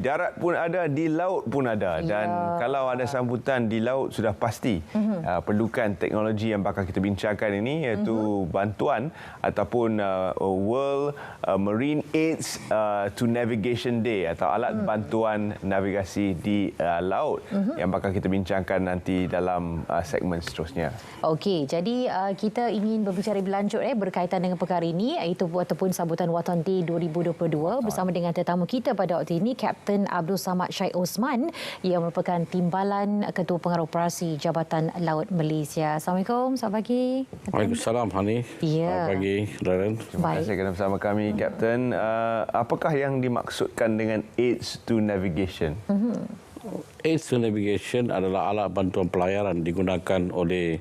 Darat pun ada, di laut pun ada. Dan kalau ada sambutan di laut, sudah pasti perlukan teknologi yang bakal kita bincangkan ini, iaitu bantuan ataupun World Marine Aids to Navigation Day atau alat bantuan navigasi di laut yang bakal kita bincangkan nanti dalam segmen seterusnya. Okey, jadi kita ingin berbicara lebih lanjut berkaitan dengan perkara ini, iaitu ataupun sambutan Watan Day 2022 bersama dengan tetamu kita pada waktu ini, Kapten Abdul Samad Syed Osman yang merupakan Timbalan Ketua Pengarah Operasi Jabatan Laut Malaysia. Assalamualaikum, selamat pagi. Waalaikumsalam, Hani. Ya. Selamat pagi, Darren. Terima kasih kerana bersama kami, Kapten. Apakah yang dimaksudkan dengan aids to navigation? Aids to navigation adalah alat bantuan pelayaran digunakan oleh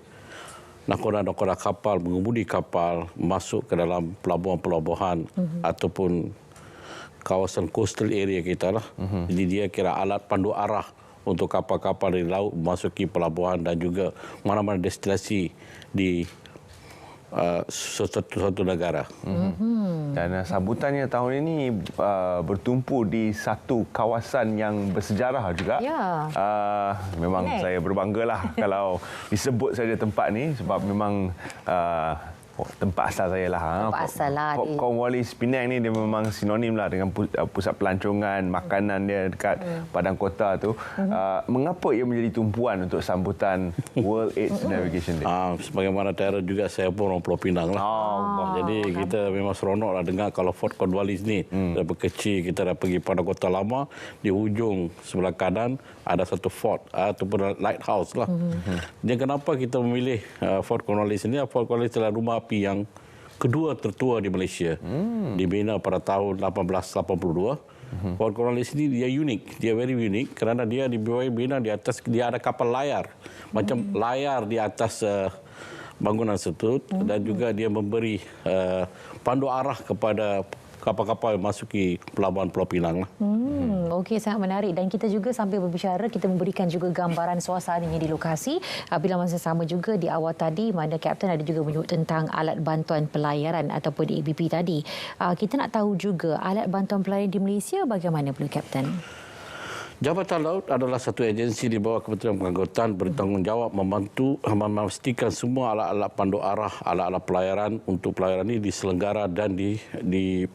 nakoda-nakoda kapal, mengemudi kapal masuk ke dalam pelabuhan-pelabuhan ataupun kawasan coastal area kita lah. Jadi dia kira alat pandu arah untuk kapal-kapal di laut memasuki pelabuhan dan juga mana-mana destinasi di suatu negara. Dan sambutannya tahun ini bertumpu di satu kawasan yang bersejarah juga. Ya. Memang saya berbanggalah kalau disebut saja tempat ni sebab memang tempat asal saya lah. Tempat asal lah. Cornwallis Penang ni dia memang sinonim lah dengan pusat pelancongan, makanan dia dekat padang kota tu. Mengapa ia menjadi tumpuan untuk sambutan World AIDS Navigation Day? Sebagaimana Tara juga, saya pun orang Pulau Pinang lah. Jadi kita memang seronok lah dengar kalau Fort Cornwallis ni daripada kecil kita dah pergi pada kota lama, di hujung sebelah kanan ada satu fort ataupun lighthouse lah. Dan kenapa kita memilih Fort Cornwallis ni? Fort Cornwallis adalah rumah api yang kedua tertua di Malaysia. Dibina pada tahun 1882. Fort Cornwallis ini dia unik, dia very unik kerana dia dibina di atas, dia ada kapal layar, macam layar di atas bangunan tersebut, dan juga dia memberi pandu arah kepada kapal-kapal yang masuki pelabuhan Pulau Pinang. Okey, sangat menarik. Dan kita juga sambil berbicara, kita memberikan juga gambaran suasananya di lokasi. Bila masa sama juga di awal tadi, mana Kapten ada juga menyebut tentang alat bantuan pelayaran ataupun ABP tadi. Kita nak tahu juga alat bantuan pelayaran di Malaysia bagaimana perlu Kapten? Jabatan Laut adalah satu agensi di bawah Kementerian Pengangkutan bertanggungjawab membantu memastikan semua alat-alat pandu arah, alat-alat pelayaran untuk pelayaran ini diselenggara dan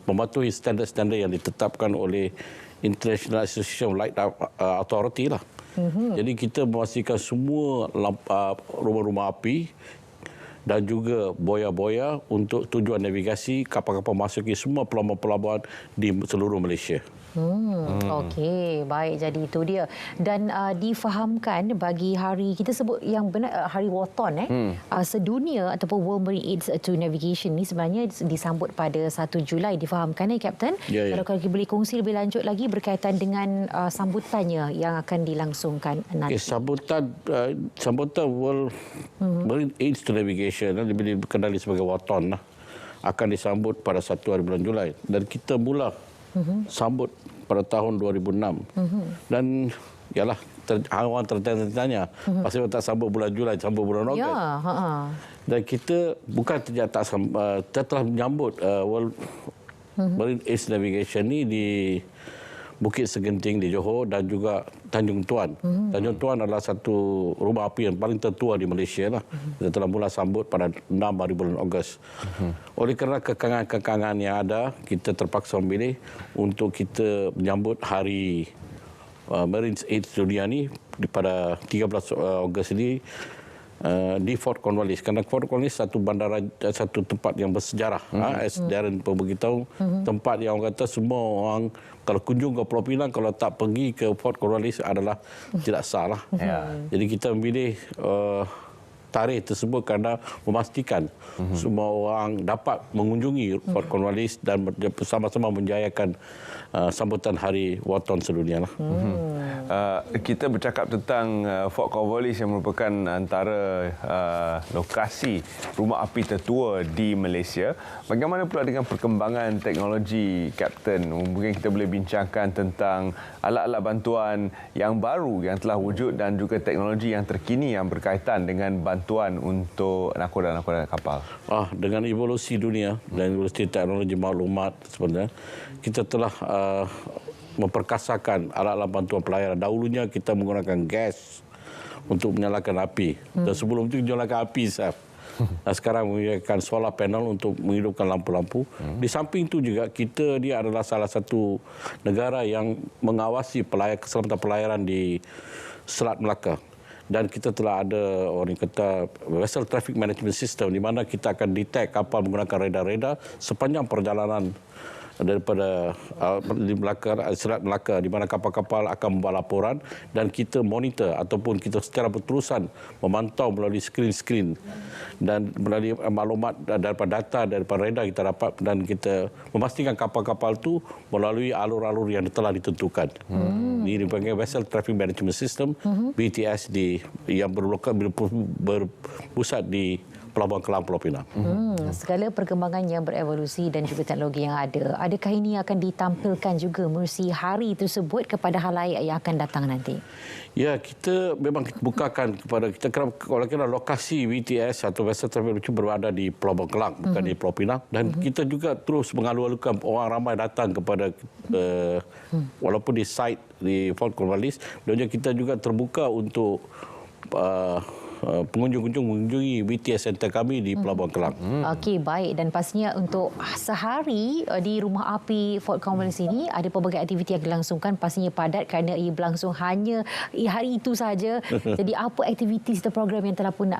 mematuhi standard-standard yang ditetapkan oleh International Association of Light Authority lah. Jadi kita memastikan semua rumah-rumah api dan juga boya-boya untuk tujuan navigasi kapal-kapal masuki semua pelabuhan-pelabuhan di seluruh Malaysia. Okey, baik, jadi itu dia. Dan difahamkan bagi hari, kita sebut yang benar hari Waton sedunia ataupun World Marine Aids to Navigation ni sebenarnya disambut pada 1 Julai, difahamkan Kapten. Kalau kita boleh kongsi lebih lanjut lagi berkaitan dengan sambutannya yang akan dilangsungkan nanti. Sambutan World Marine Aids to Navigation lebih dikenali sebagai Waton akan disambut pada 1 hari bulan Julai, dan kita mula sambut pada tahun 2006. Dan yalah, orang tertanya pasal tak sambut bulan Julai, sambut bulan Ogos. Dan kita bukan kita telah menyambut World Marine Aids Navigation ni di Bukit Segenting di Johor dan juga Tanjung Tuan. Tanjung Tuan adalah satu rumah api yang paling tertua di Malaysia lah. Kita telah mula sambut pada 6 hari bulan Ogos. Oleh kerana kekangan-kekangan yang ada, kita terpaksa memilih untuk kita menyambut hari Marine Aids Dunia ni pada 13 Ogos ini di Fort Cornwallis. Kerana Fort Cornwallis satu bandara, satu tempat yang bersejarah. As Darren pun beritahu, tempat yang orang kata semua orang kalau kunjung ke Pulau Pinang, kalau tak pergi ke Fort Cornwallis adalah tidak sah lah. Jadi kita memilih tarikh tersebut kerana memastikan semua orang dapat mengunjungi Fort Cornwallis dan bersama-sama menjayakan sambutan Hari Waton sedunia lah. Kita bercakap tentang Fort Cornwallis yang merupakan antara lokasi rumah api tertua di Malaysia. Bagaimana pula dengan perkembangan teknologi, Kapten? Mungkin kita boleh bincangkan tentang alat-alat bantuan yang baru yang telah wujud dan juga teknologi yang terkini yang berkaitan dengan bantuan untuk nakoda-nakoda kapal. Dengan evolusi dunia dan evolusi teknologi maklumat sebenarnya, kita telah memperkasakan alat-alat bantuan pelayaran. Dahulunya kita menggunakan gas untuk menyalakan api. Dan sebelum itu menyalakan api, Saf. Nah, sekarang menggunakan solar panel untuk menghidupkan lampu-lampu. Di samping itu juga kita dia adalah salah satu negara yang mengawasi keselamatan pelayaran di Selat Melaka. Dan kita telah ada orang kata vessel traffic management system di mana kita akan detect kapal menggunakan radar-radar sepanjang perjalanan daripada di Selat Melaka, di mana kapal-kapal akan membuat laporan dan kita monitor ataupun kita secara berterusan memantau melalui skrin-skrin dan melalui maklumat daripada data daripada radar kita dapat, dan kita memastikan kapal-kapal itu melalui alur-alur yang telah ditentukan. Ini dipanggil Vessel Traffic Management System, BTS, yang berpusat di Pelabuhan Kelang, Pulau Pinang. Segala perkembangan yang berevolusi dan juga teknologi yang ada, adakah ini akan ditampilkan juga melalui hari tersebut kepada halayak yang akan datang nanti? Ya, kita memang bukakan kepada kita, kalau kira lokasi BTS atau Vessel Traffic itu berada di Pelabuhan Kelang, bukan di Pulau Pinang, dan kita juga terus mengalu-alukan orang ramai datang kepada walaupun di site di Fort Cornwallis, dan kita juga terbuka untuk pengunjung-pengunjung mengunjungi BTS Center kami di Pelabuhan Kelang. Okey, baik. Dan pastinya untuk sehari di Rumah Api Fort Cornwallis ini ada pelbagai aktiviti yang dilangsungkan, pastinya padat kerana ia berlangsung hanya hari itu saja. Jadi apa aktiviti serta program yang telah pun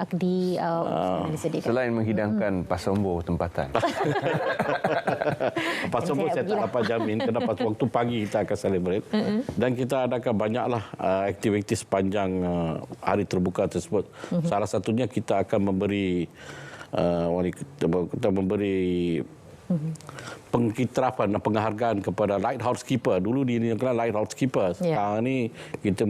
disediakan? Selain menghidangkan pasombo tempatan. Pasombo saya tak dapat jamin kerana waktu pagi kita akan celebrate. Dan kita adakan banyaklah aktiviti sepanjang hari terbuka tersebut. Salah satunya kita akan memberi pengiktirafan dan penghargaan kepada Lighthouse Keeper. Dulu dinamakan Lighthouse Keeper. Sekarang ini kita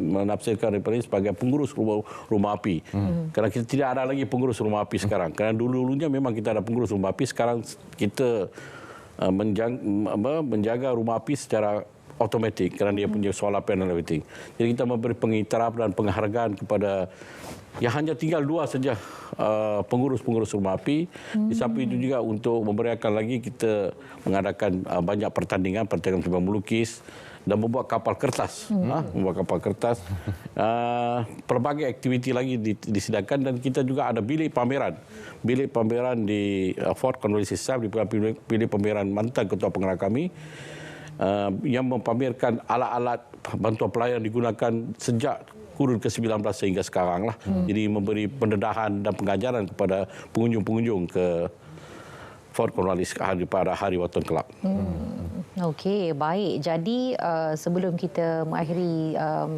menafsirkan daripada sebagai pengurus rumah api. Kerana kita tidak ada lagi pengurus rumah api sekarang. Kerana dulu-dulunya memang kita ada pengurus rumah api. Sekarang kita menjaga rumah api secara automatik kerana dia punya solar panel everything. Jadi kita memberi pengiktiraf dan penghargaan kepada yang hanya tinggal 2 saja pengurus-pengurus rumah api. Di samping itu juga untuk memberiakan lagi kita mengadakan banyak pertandingan terbang melukis dan membuat kapal kertas. Pelbagai aktiviti lagi disediakan, dan kita juga ada bilik pameran. Bilik pameran di Fort Cornwallis itself, di bilik pameran mantan ketua pengarah kami, yang mempamerkan alat-alat bantuan pelayaran digunakan sejak kurun ke-19 sehingga sekarang lah. Jadi memberi pendedahan dan pengajaran kepada pengunjung-pengunjung ke Fort Cornwallis pada Hari Watan Kelab. Okey, baik. Jadi sebelum kita mengakhiri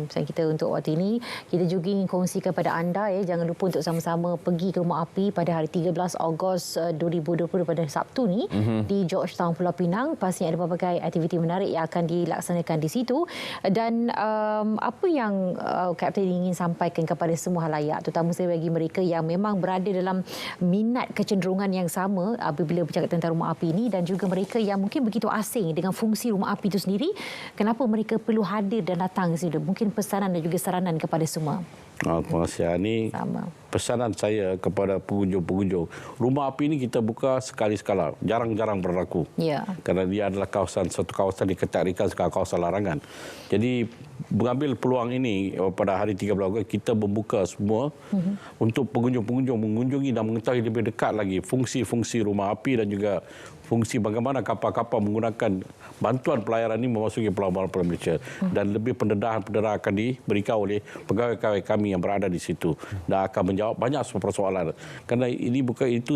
sesi kita untuk waktu ini, kita juga ingin kongsikan kepada anda, jangan lupa untuk sama-sama pergi ke Rumah Api pada hari 13 Ogos 2020 pada Sabtu ni di Georgetown, Pulau Pinang. Pastinya ada pelbagai aktiviti menarik yang akan dilaksanakan di situ. Dan apa yang Kapten ingin sampaikan kepada semua halayak, terutama bagi mereka yang memang berada dalam minat kecenderungan yang sama apabila bercakap tentang rumah api ini, dan juga mereka yang mungkin begitu asing dengan fungsi rumah api itu sendiri, kenapa mereka perlu hadir dan datang ke sini? Mungkin pesanan dan juga saranan kepada semua. Terima kasih, Ani. Sama. Pesanan saya kepada pengunjung-pengunjung, rumah api ini kita buka sekali-sekala, jarang-jarang berlaku. Ya. Kerana dia adalah satu kawasan dikategorikan sebagai kawasan larangan. Jadi mengambil peluang ini pada hari 13 Ogos, kita membuka semua untuk pengunjung-pengunjung mengunjungi dan mengetahui lebih dekat lagi fungsi-fungsi rumah api dan juga fungsi bagaimana kapal-kapal menggunakan bantuan pelayaran ini memasuki Pelabuhan Malaysia, dan lebih pendedahan akan diberikan oleh pegawai-pegawai kami yang berada di situ dan akan menjawab banyak persoalan. Kerana ini bukan itu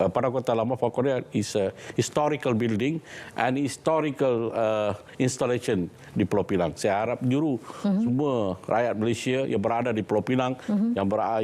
pada Kota Lama Fort Cornwallis is a historical building and historical installation di Pulau Pinang. Saya harap juru semua rakyat Malaysia yang berada di Pulau Pinang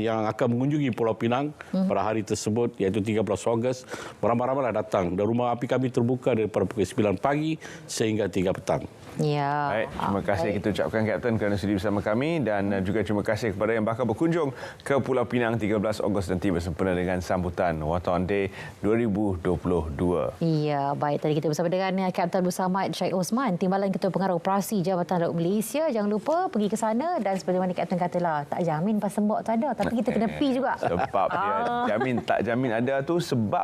yang akan mengunjungi Pulau Pinang pada hari tersebut, iaitu 13 Ogos, beramai-ramai datang. Dan rumah api kami terbuka daripada pukul 9 pagi sehingga 3 petang. Ya. Baik, terima kasih kita ucapkan Kapten kerana sudi bersama kami, dan juga terima kasih kepada yang bakal berkunjung ke Pulau Pinang 13 Ogos nanti bersempena dengan sambutan Watan Day 2022. Ya, baik. Tadi kita bersama dengan Kapten Abdul Samad Sheikh Osman, Timbalan Ketua Pengarah Operasi Jabatan Laut Malaysia. Jangan lupa pergi ke sana, dan seperti mana Kapten katalah, tak jamin pasembok tak ada, tapi kita kena pi juga. Sebab dia tak jamin ada tu sebab